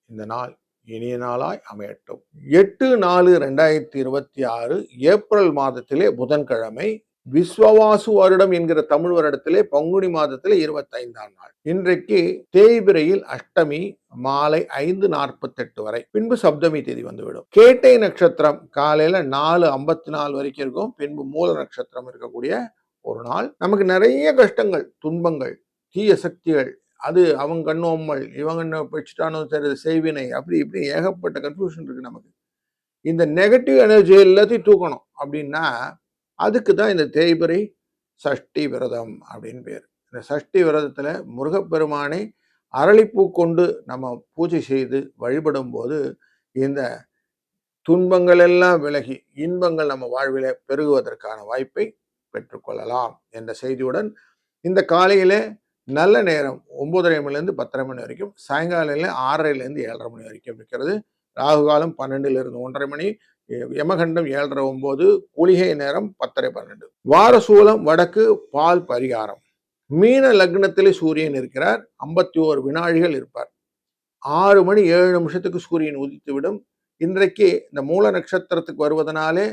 இந்த நாள் இனிய நாளாய் அமையட்டும். 8/4/2026 ஏப்ரல் மாதத்திலே புதன்கிழமை, விஸ்வவாசு வருடம் என்கிற தமிழ் வருடத்திலே பங்குனி மாதத்திலே 25ஆம் நாள். இன்றைக்கு தேய்பிரையில் அஷ்டமி மாலை 5:48 வரை, பின்பு சப்தமி தேதி வந்துவிடும். கேட்டை நட்சத்திரம் காலையில 4:54 வரைக்கும் இருக்கும். பின்பு மூல நட்சத்திரம் இருக்கக்கூடிய ஒரு நாள். நமக்கு நிறைய கஷ்டங்கள், துன்பங்கள், தீய சக்திகள், அது அவங்க கண்ணோம்மல், இவங்க என்ன வச்சுட்டானோ சரி செய்வினை, அப்படி இப்படி ஏகப்பட்ட கன்ஃபியூஷன் இருக்கு நமக்கு. இந்த நெகட்டிவ் எனர்ஜி எல்லாத்தையும் தூக்கணும் அப்படின்னா அதுக்கு தான் இந்த தேய்பிறை சஷ்டி விரதம் அப்படின்னு பேர். இந்த சஷ்டி விரதத்துல முருகப்பெருமானை அரளிப்பூ கொண்டு நம்ம பூஜை செய்து வழிபடும் போது இந்த துன்பங்கள் எல்லாம் விலகி இன்பங்கள் நம்ம வாழ்விலே பெருகுவதற்கான வாய்ப்பை பெற்றுக்கொள்ளலாம் என்ற செய்தியுடன், இந்த காலையிலே நல்ல நேரம் 9:30 மணிலேருந்து 10:30 மணி வரைக்கும், சாயங்காலையில் 6:30லேருந்து 7:30 மணி வரைக்கும் இருக்கிறது. ராகு காலம் 12லிருந்து 1:30 மணி, யமகண்டம் 7:30-9, குளிகை நேரம் 10:30-12. வாரசூலம் வடக்கு, பால் பரிகாரம். மீன லக்னத்திலே சூரியன் இருக்கிறார். 51 வினாடிகள் இருப்பார். 6:07 சூரியன் உதித்துவிடும். இன்றைக்கு இந்த மூல நட்சத்திரத்துக்கு வருவதனாலே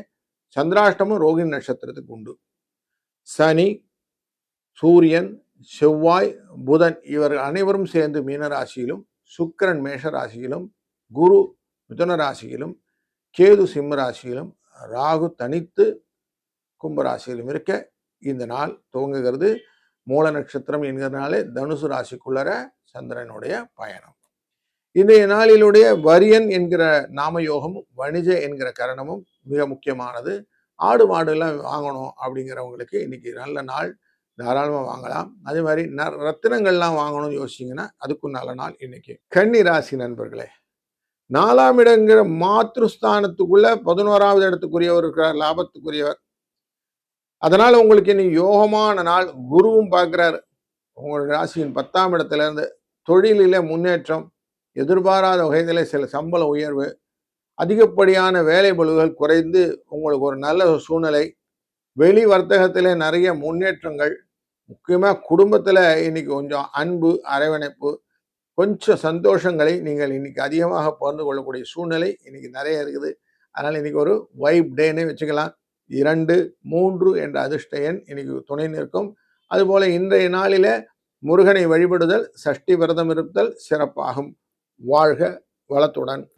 சந்திராஷ்டமும் ரோகிணி நட்சத்திரத்துக்கு உண்டு. சனி, சூரியன், செவ்வாய், புதன் இவர்கள் அனைவரும் சேர்ந்து மீன ராசியிலும், சுக்கிரன் மேஷ ராசியிலும், குரு மிதுன ராசியிலும், கேது சிம்ம ராசியிலும், ராகு தனித்து கும்பராசியிலும் இருக்க இந்த நாள் துவங்குகிறது. மூல நட்சத்திரம் என்கிறனாலே தனுசு ராசிக்குள்ளர சந்திரனுடைய பயணம். இன்றைய நாளிலுடைய வரியன் என்கிற நாமயோகமும் வணிஜ என்கிற கரணமும் மிக முக்கியமானது. ஆடு மாடு எல்லாம் வாங்கணும் அப்படிங்கிறவங்களுக்கு இன்னைக்கு நல்ல நாள், தாராளமாக வாங்கலாம். அதே மாதிரி ரத்தினங்கள்லாம் வாங்கணும்னு யோசிச்சிங்கன்னா அதுக்கும் நல்ல நாள் இன்னைக்கு. கன்னி ராசி நண்பர்களே, 4ஆம் இடங்கிற மாத்ருஸ்தானத்துக்குள்ள 11வது இடத்துக்குரியவர் இருக்கிறார், லாபத்துக்குரியவர். அதனால உங்களுக்கு இன்னைக்கு யோகமான நாள். குருவும் பார்க்கிறார் உங்களுடைய ராசியின் 10ஆம் இடத்துல இருந்து. தொழிலில முன்னேற்றம், எதிர்பாராத வகையில சில சம்பள உயர்வு, அதிகப்படியான வேலை பளுகள் குறைந்து உங்களுக்கு ஒரு நல்ல சூழ்நிலை, வெளி வர்த்தகத்திலே நிறைய முன்னேற்றங்கள், முக்கியமாக குடும்பத்தில் இன்னைக்கு கொஞ்சம் அன்பு, அரவணைப்பு, கொஞ்சம் சந்தோஷங்களை நீங்கள் இன்னைக்கு அதிகமாக பகிர்ந்து கொள்ளக்கூடிய சூழ்நிலை இன்னைக்கு நிறைய இருக்குது. அதனால் இன்னைக்கு ஒரு வைப் டேன்னு வச்சுக்கலாம். 2, 3 என்ற அதிர்ஷ்ட எண் இன்னைக்கு துணை நிற்கும். அதுபோல இன்றைய நாளில முருகனை வழிபடுதல், சஷ்டி விரதம் இருத்தல் சிறப்பாகும். வாழ்க வளத்துடன்.